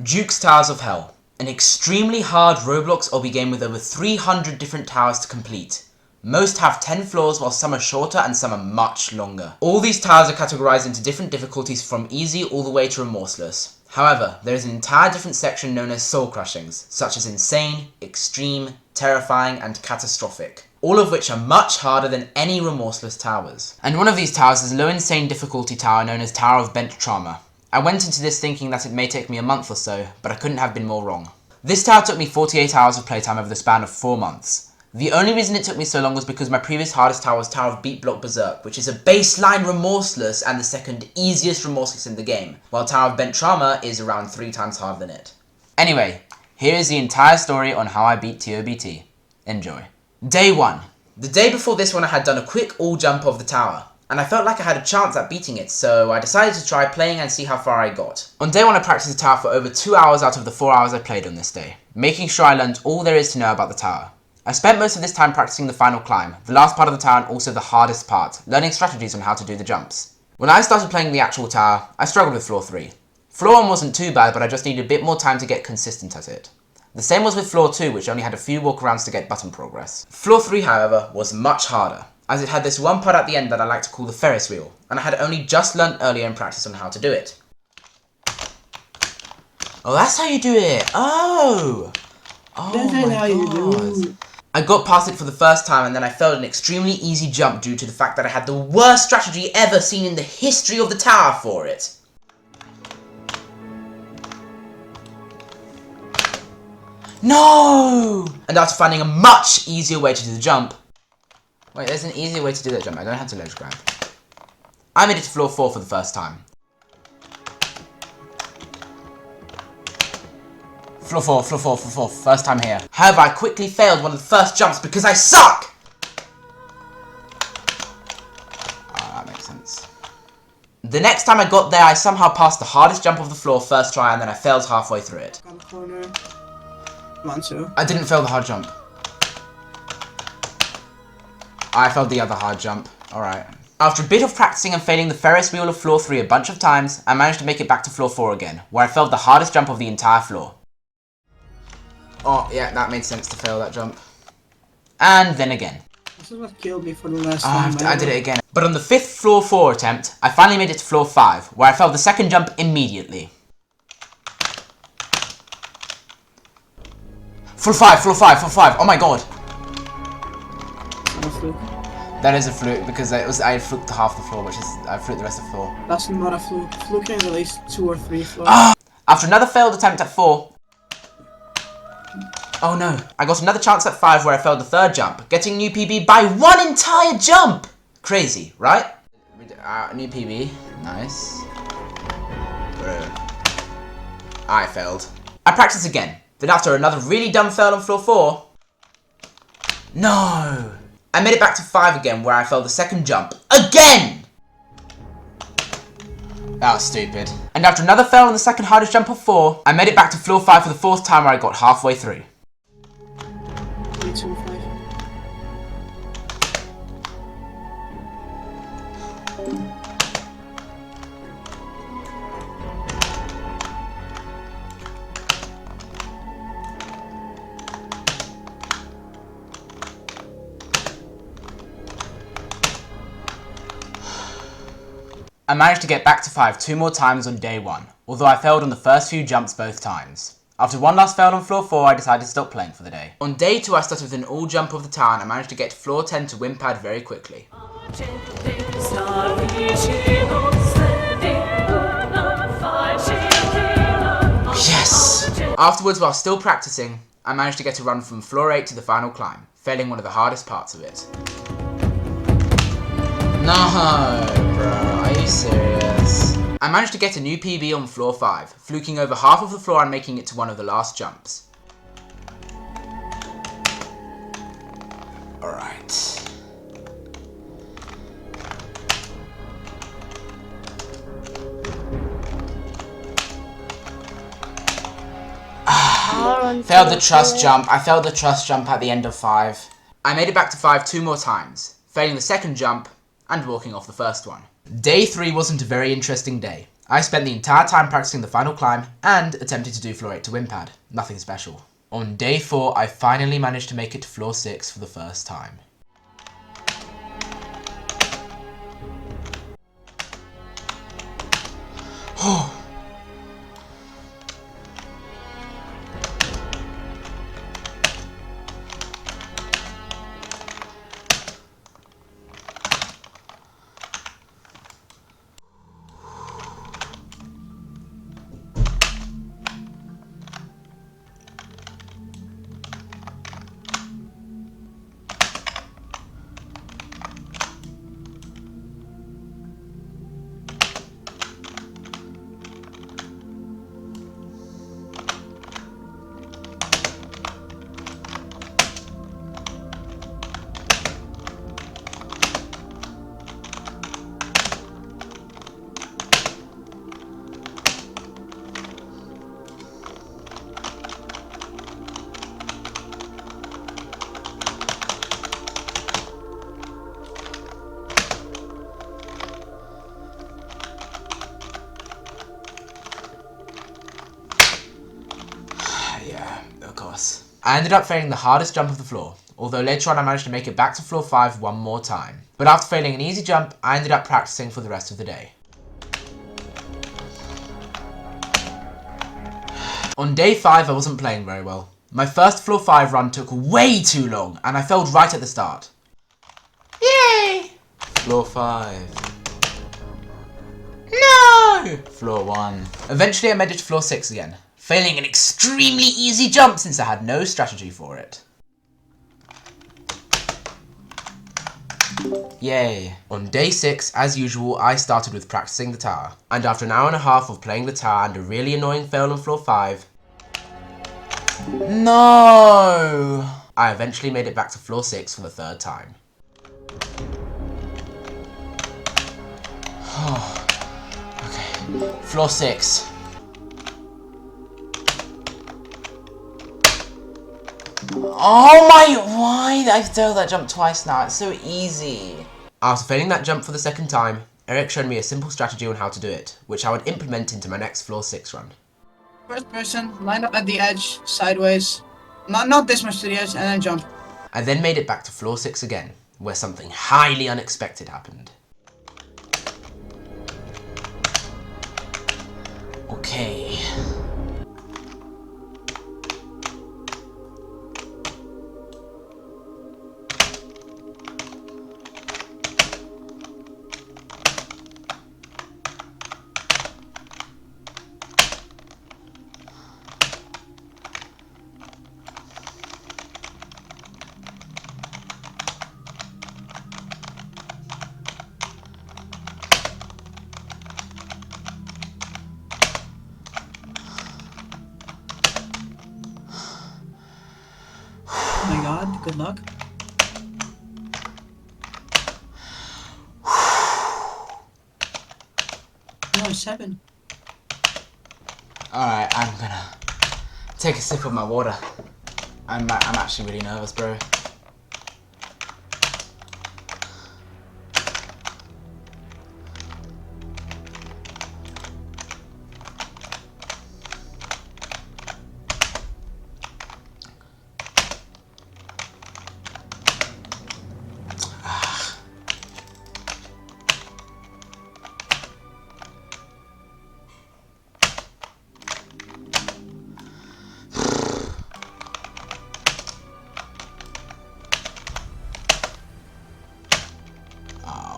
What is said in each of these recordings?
Duke's Towers of Hell. An extremely hard Roblox obby game with over 300 different towers to complete. Most have 10 floors while some are shorter and some are much longer. All these towers are categorized into different difficulties from easy all the way to remorseless. However, there is an entire different section known as soul crushings, such as insane, extreme, terrifying and catastrophic. All of which are much harder than any remorseless towers. And one of these towers is a low insane difficulty tower known as Tower of Bent Trauma. I went into this thinking that it may take me a month or so, but I couldn't have been more wrong. This tower took me 48 hours of playtime over the span of 4 months. The only reason it took me so long was because my previous hardest tower was Tower of Beat Block Berserk, which is a baseline remorseless and the second easiest remorseless in the game, while Tower of Bent Trauma is around 3 times harder than it. Anyway, here is the entire story on how I beat TOBT. Enjoy. Day 1. The day before this one I had done a quick all jump of the tower, and I felt like I had a chance at beating it, so I decided to try playing and see how far I got. On day 1 I practiced the tower for over 2 hours out of the 4 hours I played on this day, making sure I learned all there is to know about the tower. I spent most of this time practicing the final climb, the last part of the tower and also the hardest part, learning strategies on how to do the jumps. When I started playing the actual tower, I struggled with floor 3. Floor 1 wasn't too bad, but I just needed a bit more time to get consistent at it. The same was with floor 2, which only had a few walkarounds to get button progress. Floor 3, however, was much harder, as it had this one part at the end that I like to call the Ferris wheel, and I had only just learnt earlier in practice on how to do it. Oh, that's how you do it! Oh my how you do. I got past it for the first time and then I failed an extremely easy jump due to the fact that I had the worst strategy ever seen in the history of the tower for it. No! And after finding a much easier way to do the jump... Wait, there's an easier way to do that jump. I don't have to ledge grab. I made it to floor 4 for the first time. Floor 4, first time here. However, I quickly failed one of the first jumps because I suck! That makes sense. The next time I got there, I somehow passed the hardest jump of the floor first try and then I failed halfway through it. Got the corner. Manso. I didn't fail the hard jump. I failed the other hard jump. Alright. After a bit of practicing and failing the Ferris wheel of floor 3 a bunch of times, I managed to make it back to floor 4 again, where I failed the hardest jump of the entire floor. Oh, yeah, that made sense to fail that jump. And then again. This is what killed me for the last time. I did it again. But on the 5th floor 4 attempt, I finally made it to floor 5, where I failed the second jump immediately. Floor 5, oh my god. That is a fluke because I fluked half the floor, which is I fluked the rest of the floor. That's not a fluke. Fluking is at least 2 or 3 floors. After another failed attempt at 4. Oh no. I got another chance at 5 where I failed the third jump, getting new PB by 1 entire jump! Crazy, right? New PB. Nice. Bro. I failed. I practiced again. Then after another really dumb fail on floor 4. No! I made it back to 5 again where I failed the second jump. Again! That was stupid. And after another fail on the second hardest jump of 4, I made it back to floor 5 for the 4th time where I got halfway through. 3, 2, 5. I managed to get back to 5 2 more times on day 1, although I failed on the first few jumps both times. After one last fail on floor 4, I decided to stop playing for the day. On day 2, I started with an all jump of the tower and I managed to get to floor 10 to Winpad very quickly. Yes! Afterwards, while still practicing, I managed to get a run from floor 8 to the final climb, failing one of the hardest parts of it. No, bro, are you serious? I managed to get a new PB on floor 5, fluking over half of the floor and making it to one of the last jumps. Alright. Failed the trust jump. I failed the trust jump at the end of 5. I made it back to 5 2 more times, failing the second jump and walking off the first one. Day 3 wasn't a very interesting day. I spent the entire time practicing the final climb and attempted to do floor 8 to Winpad. Nothing special. On day 4, I finally managed to make it to floor 6 for the first time. I ended up failing the hardest jump of the floor, although later on I managed to make it back to floor 5 one more time. But after failing an easy jump, I ended up practicing for the rest of the day. On day 5 I wasn't playing very well. My first floor 5 run took way too long and I failed right at the start. Yay! Floor 5. No! Floor 1. Eventually I made it to floor 6 again, failing an extremely easy jump since I had no strategy for it. Yay! On day 6, as usual, I started with practicing the tower, and after an hour and a half of playing the tower and a really annoying fail on floor 5, no! I eventually made it back to floor 6 for the third time. Okay, floor 6. Oh my, why did I fail that jump twice now? It's so easy. After failing that jump for the second time, Eric showed me a simple strategy on how to do it, which I would implement into my next floor 6 run. First person, line up at the edge, sideways. Not this much to the edge, and then jump. I then made it back to floor 6 again, where something highly unexpected happened. Okay. Oh my god, good luck. No, 7. Alright, I'm gonna take a sip of my water. I'm actually really nervous, bro.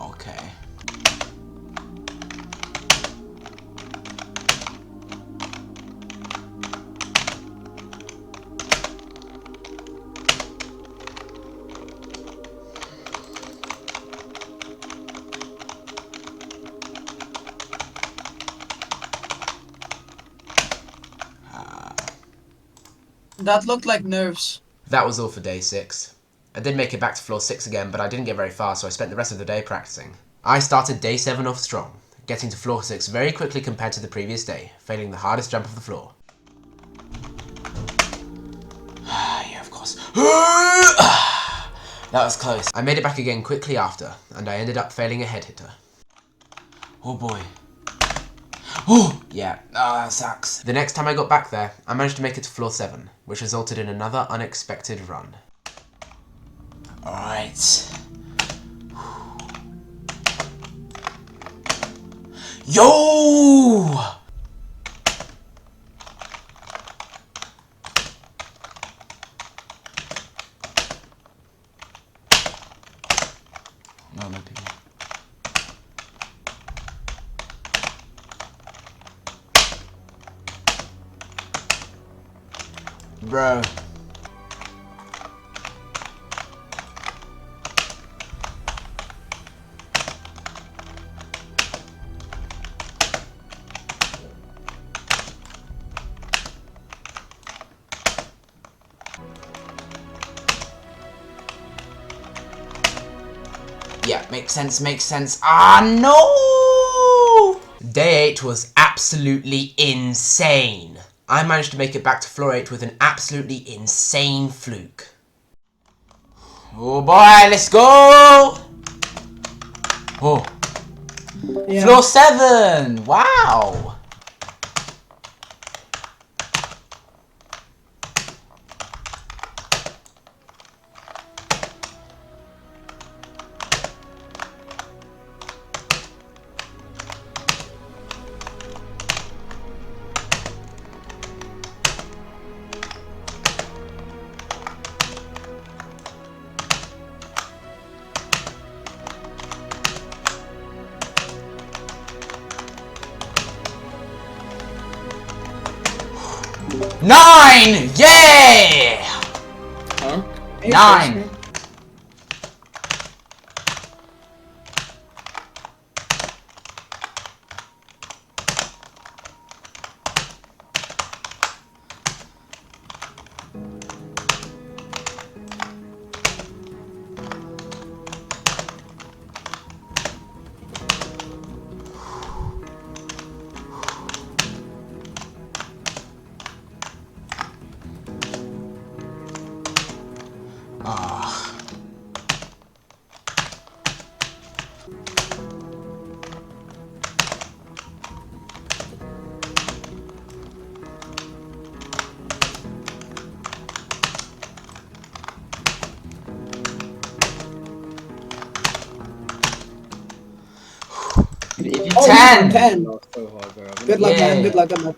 Okay. That looked like nerves. That was all for day 6. I did make it back to floor 6 again, but I didn't get very far, so I spent the rest of the day practicing. I started day 7 off strong, getting to floor 6 very quickly compared to the previous day, failing the hardest jump of the floor. Yeah, of course. That was close. I made it back again quickly after, and I ended up failing a head hitter. Oh boy. Oh, yeah. That sucks. The next time I got back there, I managed to make it to floor 7, which resulted in another unexpected run. Alright. Yo! No, no, people. Bro. Yeah, makes sense, makes sense. Ah, no! Day 8 was absolutely insane. I managed to make it back to floor 8 with an absolutely insane fluke. Oh boy, let's go! Oh. Yeah. Floor 7! Wow! 9! Yeah! Huh? 9! If you 10. 10. Oh, so hard, bro. Good luck, man. Yeah. Good luck. Good luck.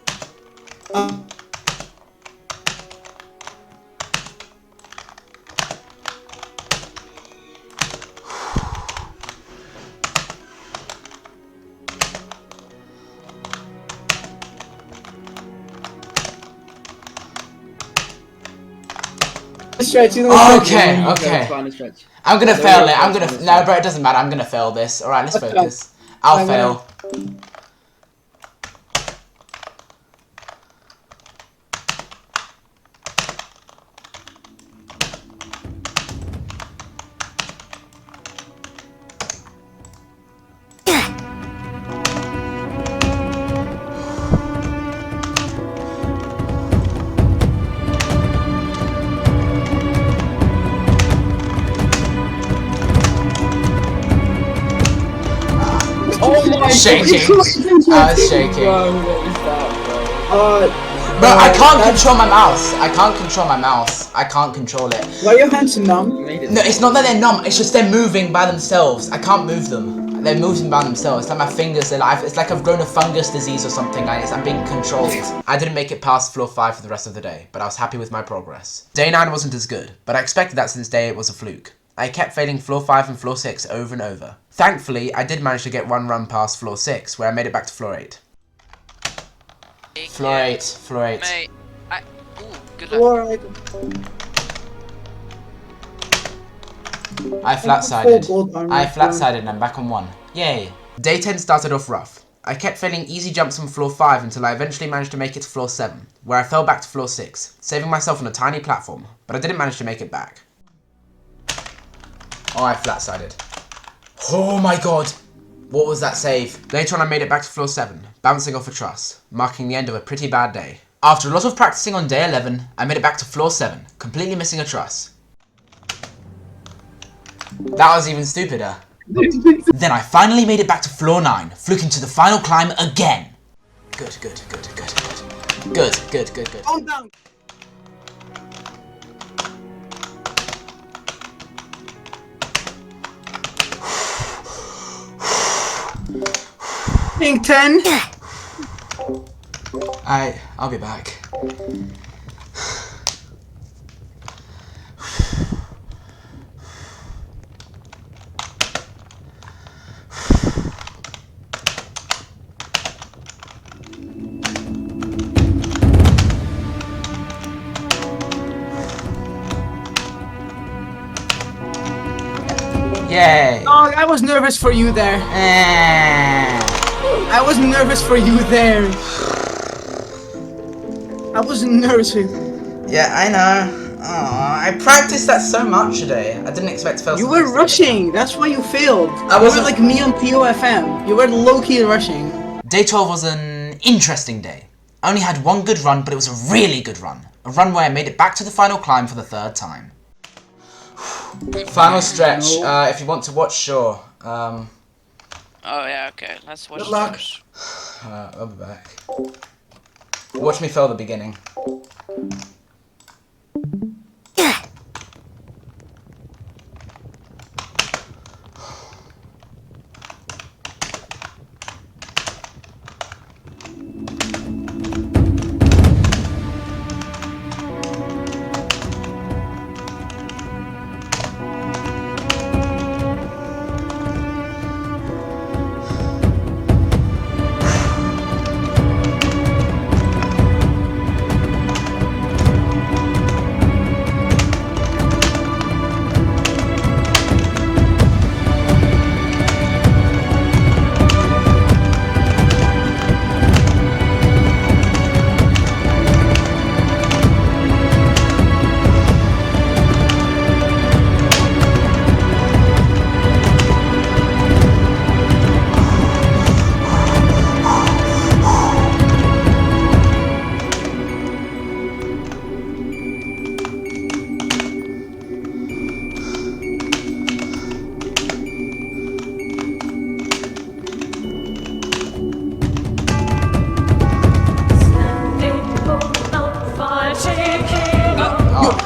Stretch. Okay, okay. Final stretch. I'm gonna No, fail no, it. I'm no, gonna. no, No, no. bro, it doesn't matter. I'm gonna fail this. Alright, let's Okay. focus. I'll I'm gonna- fail. Oh my Shaking. I was shaking. Bro, what was that, bro? Bro, I can't control my mouse. I can't control my mouse. I can't control it. Why are your hands numb? You made it. No, it's not that they're numb. It's just they're moving by themselves. I can't move them. They're moving by themselves. It's like my fingers. They're like, it's like I've grown a fungus disease or something. I'm being controlled. I didn't make it past floor 5 for the rest of the day, but I was happy with my progress. Day 9 wasn't as good, but I expected that since day 8 was a fluke. I kept failing floor 5 and floor 6 over and over. Thankfully, I did manage to get one run past floor 6, where I made it back to floor 8. Floor 8, floor 8. Mate, ooh, good luck. Alright. I flat-sided. Full gold armor. I flat-sided and I'm back on 1. Yay. Day 10 started off rough. I kept failing easy jumps from floor 5 until I eventually managed to make it to floor 7, where I fell back to floor 6, saving myself on a tiny platform, but I didn't manage to make it back. Oh, I flat-sided. Oh my god! What was that save? Later on I made it back to floor 7, bouncing off a truss, marking the end of a pretty bad day. After a lot of practicing on day 11, I made it back to floor 7, completely missing a truss. That was even stupider. Then I finally made it back to floor 9, fluking to the final climb again. good, good, good, good, good. Good, good, good, good. Calm down. Pink 10. I'll be back. Yay! Oh, I was nervous for you there. I was nervous for you there. I was nervous for you. Yeah, I know. I practiced that so much today. I didn't expect to fail. You were rushing. That's why you failed. I You wasn't- were like me on TOFM. You were low-key rushing. Day 12 was an interesting day. I only had one good run, but it was a really good run. A run where I made it back to the final climb for the 3rd time. Final stretch. If you want to watch, sure. Oh yeah, okay. Let's watch Good luck. those. I'll be back. Watch me fail the beginning.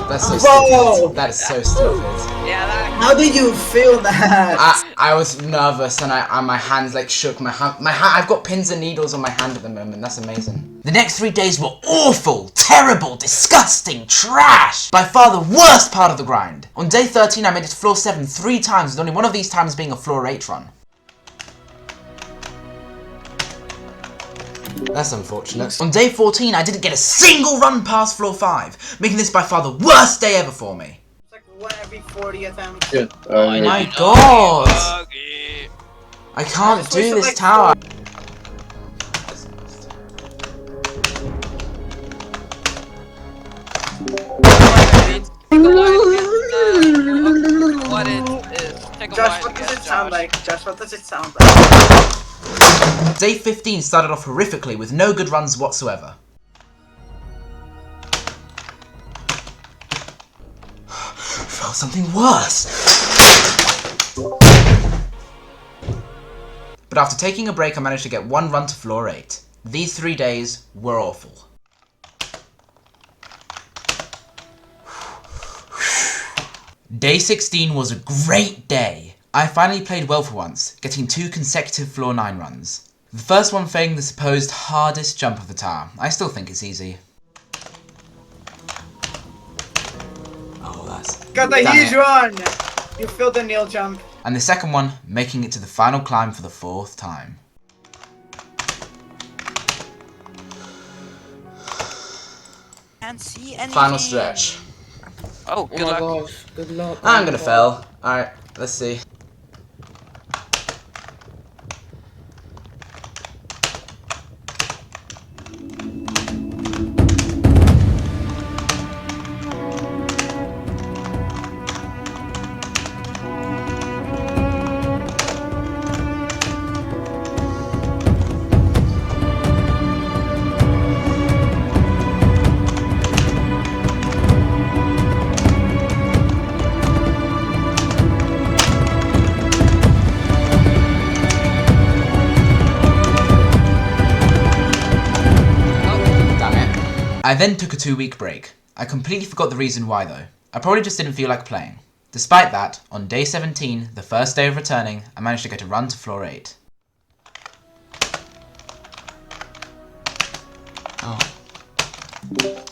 That's so Whoa! stupid. That is so stupid. Yeah, that. How did you feel that? I was nervous and my hands like shook. I've got pins and needles on my hand at the moment. That's amazing. The next 3 days were awful, terrible, disgusting, trash. By far the worst part of the grind. On day 13, I made it to floor 7 3 times, with only one of these times being a floor 8 run. That's unfortunate. On day 14, I didn't get a single run past floor 5, making this by far the worst day ever for me. It's like 1 every 40 attempts. Shit. Oh my god! Buggy. I can't Just do wasted, this like, tower. What is? Take a Josh, while what to does get, it sound Josh. like? Josh, what does it sound like? Day 15 started off horrifically with no good runs whatsoever. Felt something worse. But after taking a break, I managed to get 1 run to floor 8. These 3 days were awful. Day 16 was a great day. I finally played well for once, getting 2 consecutive floor 9 runs. The first one failing the supposed hardest jump of the tower. I still think it's easy. Oh, that's... Got the Damn huge it. run! You filled the nail jump. And the second one, making it to the final climb for the 4th time. Can't see anything. Final stretch. Oh, Oh good my luck. gosh. Good luck. I'm gonna fail. Alright, let's see. I then took a 2-week break. I completely forgot the reason why though. I probably just didn't feel like playing. Despite that, on day 17, the first day of returning, I managed to get a run to floor 8. Oh.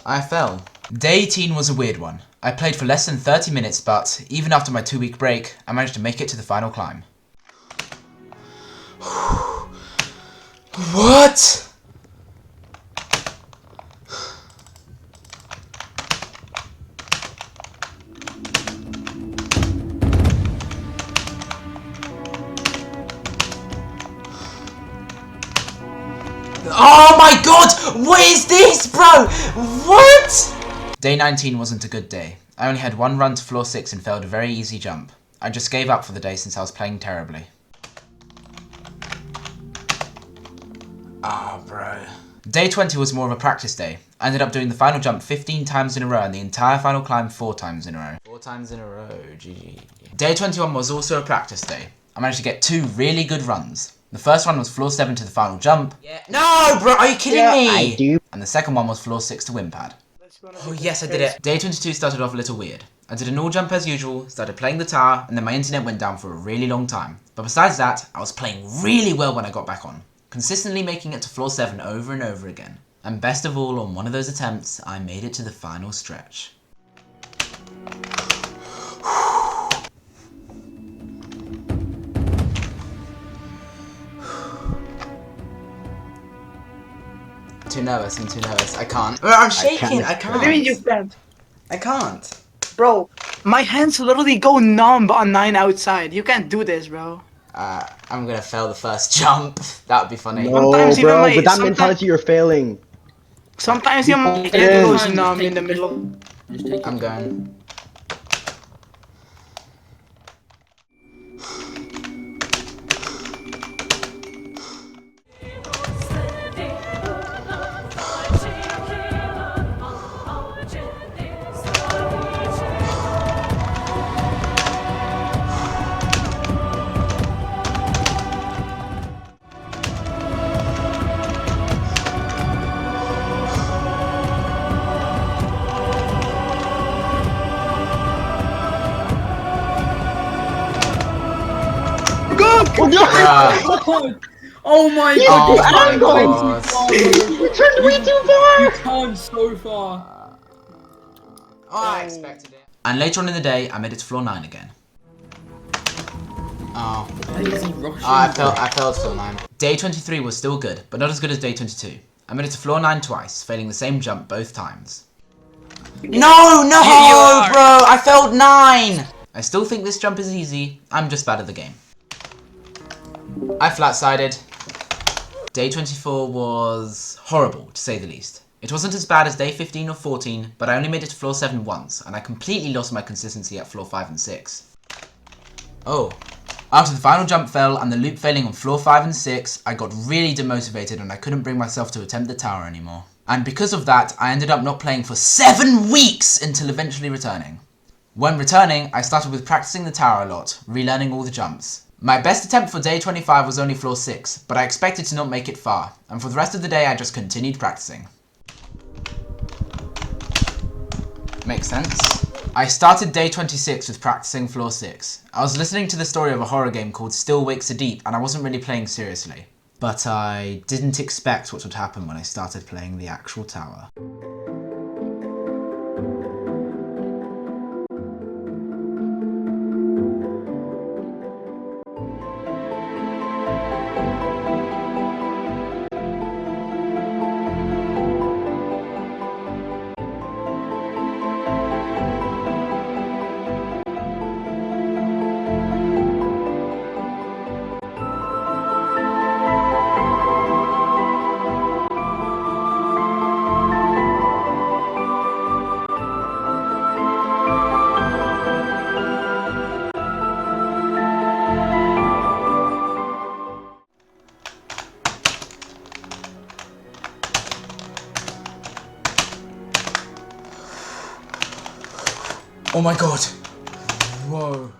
I fell. Day 18 was a weird one. I played for less than 30 minutes, but even after my 2-week break, I managed to make it to the final climb. What? Oh my god! What is this, bro? What? Day 19 wasn't a good day. I only had one run to floor 6 and failed a very easy jump. I just gave up for the day since I was playing terribly. Oh, bro. Day 20 was more of a practice day. I ended up doing the final jump 15 times in a row and the entire final climb 4 times in a row. 4 times in a row, GG. Day 21 was also a practice day. I managed to get 2 really good runs. The first one was floor 7 to the final jump. Yeah. No, bro, are you kidding me? I do. And the second one was floor 6 to Winpad. Oh yes, I did it. Day 22 started off a little weird. I did an all jump as usual, started playing the tower, and then my internet went down for a really long time. But besides that, I was playing really well when I got back on, consistently making it to floor 7 over and over again. And best of all, on one of those attempts, I made it to the final stretch. Too nervous, I'm too nervous. I can't. I'm shaking, I can't. What do you mean you can't? I can't. Bro, my hands literally go numb on 9 outside. You can't do this, bro. I'm gonna fail the first jump. That would be funny. No, Sometimes even bro, my- with that sometimes- mentality, you're failing. Sometimes your You head can. goes numb in the middle of... Just take I'm going. Oh, no! Oh my You god! Oh my God. god. You turned way too far! You turned so far. Oh, I expected it. And later on in the day, I made it to floor 9 again. Oh. Lazy rushing. I failed floor 9. Day 23 was still good, but not as good as day 22. I made it to floor 9 twice, failing the same jump both times. No, bro! I failed 9! I still think this jump is easy. I'm just bad at the game. I flat-sided. Day 24 was horrible, to say the least. It wasn't as bad as day 15 or 14, but I only made it to floor 7 once, and I completely lost my consistency at floor 5 and 6. Oh. After the final jump fell and the loop failing on floor 5 and 6, I got really demotivated and I couldn't bring myself to attempt the tower anymore. And because of that, I ended up not playing for 7 weeks until eventually returning. When returning, I started with practicing the tower a lot, relearning all the jumps. My best attempt for day 25 was only floor 6, but I expected to not make it far, and for the rest of the day I just continued practicing. Makes sense. I started day 26 with practicing floor 6. I was listening to the story of a horror game called Still Wakes the Deep, and I wasn't really playing seriously. But I didn't expect what would happen when I started playing the actual tower. Oh my god! Whoa.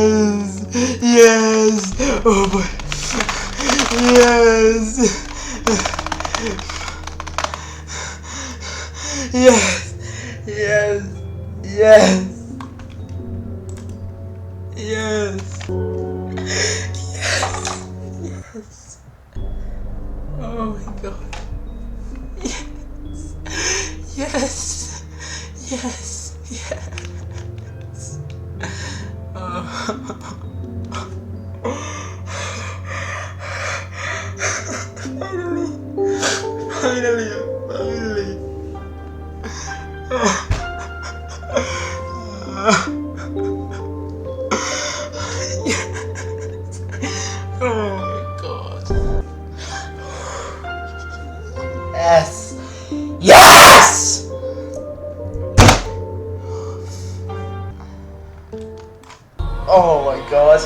Yes! Yes! Oh boy! Yes! Yes! Yes! Yes! Yes! Yes! Oh my god! Yes! Yes! Yes! Yes! Finally! Finally! Finally! Oh my god. Yes! Yes! Oh my god.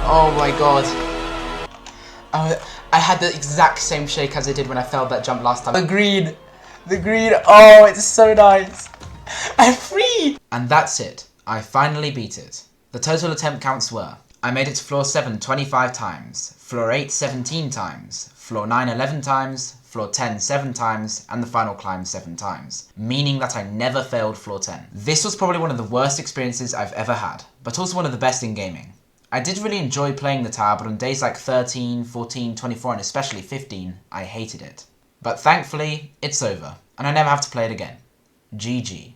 Oh my god. I had the exact same shake as I did when I failed that jump last time. The green! The green! Oh, it's so nice! I'm free! And that's it. I finally beat it. The total attempt counts were: I made it to floor 7 25 times, floor 8 17 times, floor 9 11 times, floor 10 7 times, and the final climb 7 times, meaning that I never failed floor 10. This was probably one of the worst experiences I've ever had, but also one of the best in gaming. I did really enjoy playing the tower, but on days like 13, 14, 24, and especially 15, I hated it. But thankfully, it's over, and I never have to play it again. GG.